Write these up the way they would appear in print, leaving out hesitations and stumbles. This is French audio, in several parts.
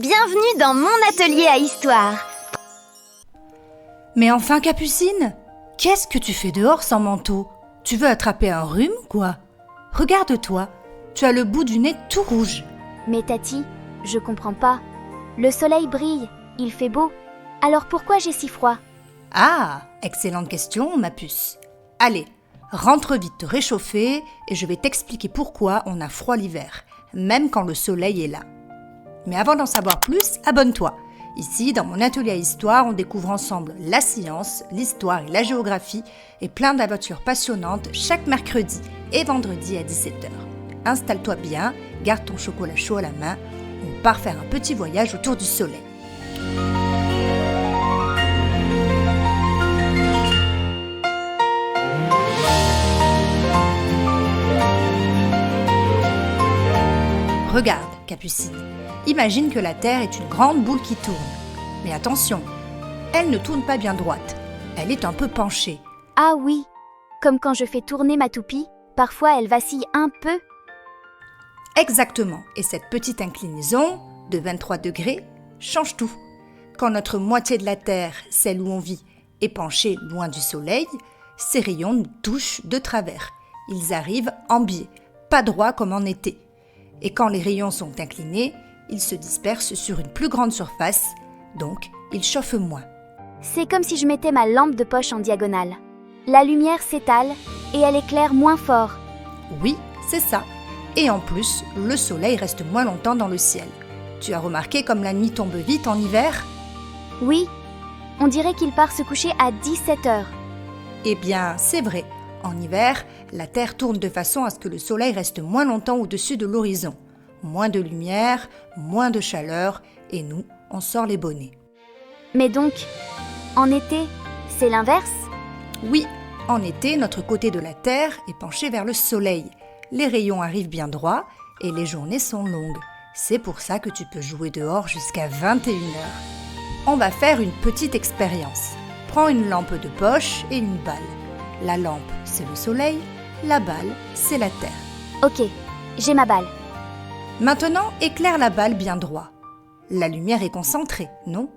Bienvenue dans mon atelier à histoire. Mais enfin, Capucine, qu'est-ce que tu fais dehors sans manteau? Tu veux attraper un rhume ou quoi? Regarde-toi, tu as le bout du nez tout rouge. Mais Tati, je comprends pas. Le soleil brille, il fait beau. Alors pourquoi j'ai si froid? Ah, excellente question, ma puce. Allez, rentre vite te réchauffer et je vais t'expliquer pourquoi on a froid l'hiver, même quand le soleil est là. Mais avant d'en savoir plus, abonne-toi. Ici, dans mon atelier à histoire, on découvre ensemble la science, l'histoire et la géographie et plein d'aventures passionnantes chaque mercredi et vendredi à 17h. Installe-toi bien, garde ton chocolat chaud à la main, on part faire un petit voyage autour du soleil. Regarde, Capucine, imagine que la Terre est une grande boule qui tourne. Mais attention, elle ne tourne pas bien droite, elle est un peu penchée. Ah oui, comme quand je fais tourner ma toupie, parfois elle vacille un peu. Exactement, et cette petite inclinaison de 23 degrés change tout. Quand notre moitié de la Terre, celle où on vit, est penchée loin du Soleil, ces rayons nous touchent de travers. Ils arrivent en biais, pas droit comme en été. Et quand les rayons sont inclinés, ils se dispersent sur une plus grande surface, donc ils chauffent moins. C'est comme si je mettais ma lampe de poche en diagonale. La lumière s'étale et elle éclaire moins fort. Oui, c'est ça. Et en plus, le soleil reste moins longtemps dans le ciel. Tu as remarqué comme la nuit tombe vite en hiver? Oui, on dirait qu'il part se coucher à 17h. Eh bien, c'est vrai. En hiver, la Terre tourne de façon à ce que le soleil reste moins longtemps au-dessus de l'horizon. Moins de lumière, moins de chaleur, et nous, on sort les bonnets. Mais donc, en été, c'est l'inverse? Oui, en été, notre côté de la Terre est penché vers le soleil. Les rayons arrivent bien droits et les journées sont longues. C'est pour ça que tu peux jouer dehors jusqu'à 21h. On va faire une petite expérience. Prends une lampe de poche et une balle. La lampe, c'est le soleil, la balle, c'est la Terre. Ok, j'ai ma balle. Maintenant, éclaire la balle bien droit. La lumière est concentrée, non?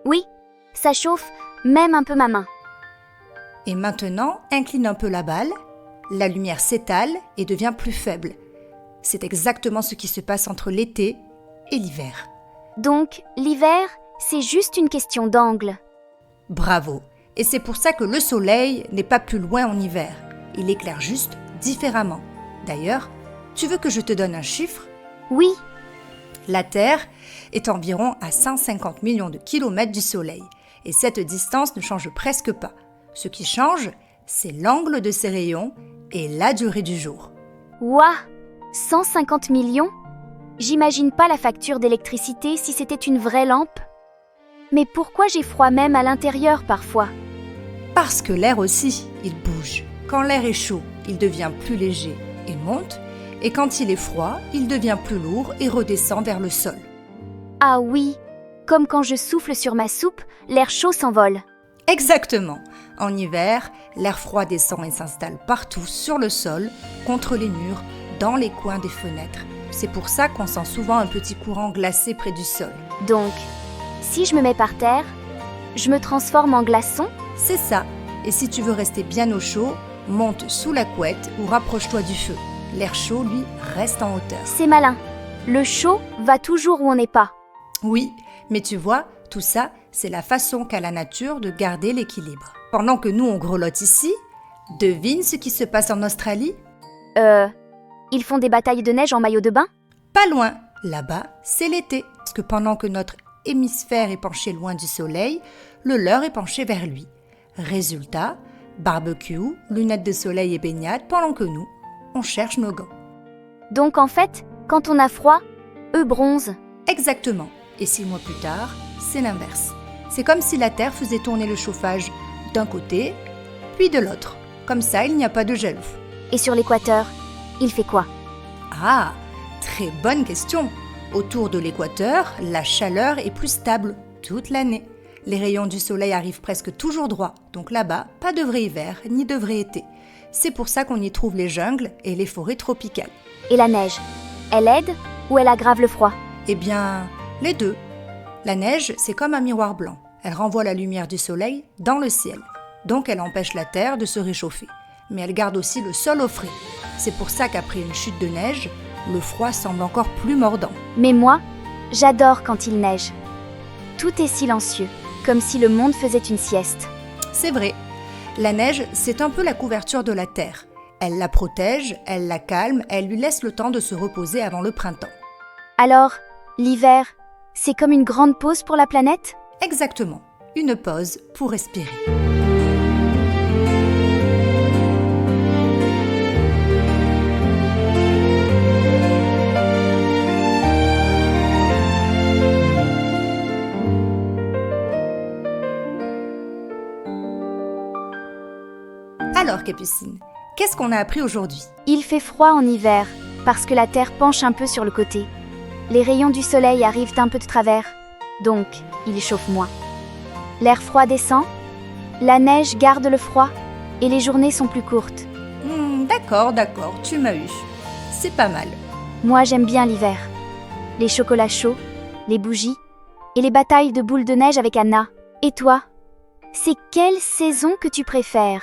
Oui, ça chauffe même un peu ma main. Et maintenant, incline un peu la balle. La lumière s'étale et devient plus faible. C'est exactement ce qui se passe entre l'été et l'hiver. Donc, l'hiver, c'est juste une question d'angle. Bravo! Et c'est pour ça que le soleil n'est pas plus loin en hiver. Il éclaire juste différemment. D'ailleurs, tu veux que je te donne un chiffre? Oui, La Terre est environ à 150 millions de kilomètres du soleil. Et cette distance ne change presque pas. Ce qui change, c'est l'angle de ses rayons et la durée du jour. ouah, 150 millions? J'imagine pas la facture d'électricité si c'était une vraie lampe. Mais pourquoi j'ai froid même à l'intérieur parfois? Parce que l'air aussi, il bouge. Quand l'air est chaud, il devient plus léger et monte. Et quand il est froid, il devient plus lourd et redescend vers le sol. Ah oui, comme quand je souffle sur ma soupe, l'air chaud s'envole. Exactement. En hiver, l'air froid descend et s'installe partout sur le sol, contre les murs, dans les coins des fenêtres. C'est pour ça qu'on sent souvent un petit courant glacé près du sol. Donc, si je me mets par terre, je me transforme en glaçon? C'est ça. Et si tu veux rester bien au chaud, monte sous la couette ou rapproche-toi du feu. L'air chaud, lui, reste en hauteur. C'est malin. Le chaud va toujours où on n'est pas. Oui, mais tu vois, tout ça, c'est la façon qu'a la nature de garder l'équilibre. Pendant que nous, on grelotte ici, devine ce qui se passe en Australie? Ils font des batailles de neige en maillot de bain? Pas loin. Là-bas, c'est l'été. Parce que pendant que notre hémisphère est penché loin du soleil, le leur est penché vers lui. Résultat, barbecue, lunettes de soleil et baignade pendant que nous, on cherche nos gants. Donc en fait, quand on a froid, eux bronzent. Exactement. Et 6 mois plus tard, c'est l'inverse. C'est comme si la Terre faisait tourner le chauffage d'un côté, puis de l'autre. Comme ça, il n'y a pas de jaloux. Et sur l'équateur, il fait quoi? Ah, très bonne question. Autour de l'équateur, la chaleur est plus stable toute l'année. Les rayons du soleil arrivent presque toujours droits, donc là-bas, pas de vrai hiver ni de vrai été. C'est pour ça qu'on y trouve les jungles et les forêts tropicales. Et la neige, elle aide ou elle aggrave le froid? Eh bien, les deux. La neige, c'est comme un miroir blanc. Elle renvoie la lumière du soleil dans le ciel. Donc elle empêche la terre de se réchauffer. Mais elle garde aussi le sol au frais. C'est pour ça qu'après une chute de neige, le froid semble encore plus mordant. Mais moi, j'adore quand il neige. Tout est silencieux, comme si le monde faisait une sieste. C'est vrai. La neige, c'est un peu la couverture de la terre. Elle la protège, elle la calme, elle lui laisse le temps de se reposer avant le printemps. Alors, l'hiver, c'est comme une grande pause pour la planète ? Exactement. Une pause pour respirer. Alors, Capucine, qu'est-ce qu'on a appris aujourd'hui ? Il fait froid en hiver, parce que la Terre penche un peu sur le côté. Les rayons du soleil arrivent un peu de travers, donc il chauffe moins. L'air froid descend, la neige garde le froid, et les journées sont plus courtes. D'accord, tu m'as eu. C'est pas mal. Moi j'aime bien l'hiver. Les chocolats chauds, les bougies, et les batailles de boules de neige avec Anna. Et toi ? C'est quelle saison que tu préfères ?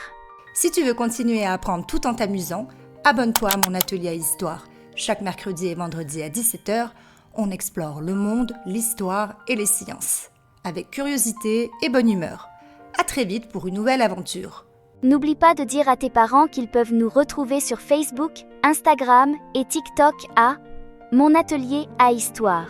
Si tu veux continuer à apprendre tout en t'amusant, abonne-toi à mon atelier à histoire. Chaque mercredi et vendredi à 17h, on explore le monde, l'histoire et les sciences. Avec curiosité et bonne humeur. À très vite pour une nouvelle aventure. N'oublie pas de dire à tes parents qu'ils peuvent nous retrouver sur Facebook, Instagram et TikTok à Mon Atelier à Histoire.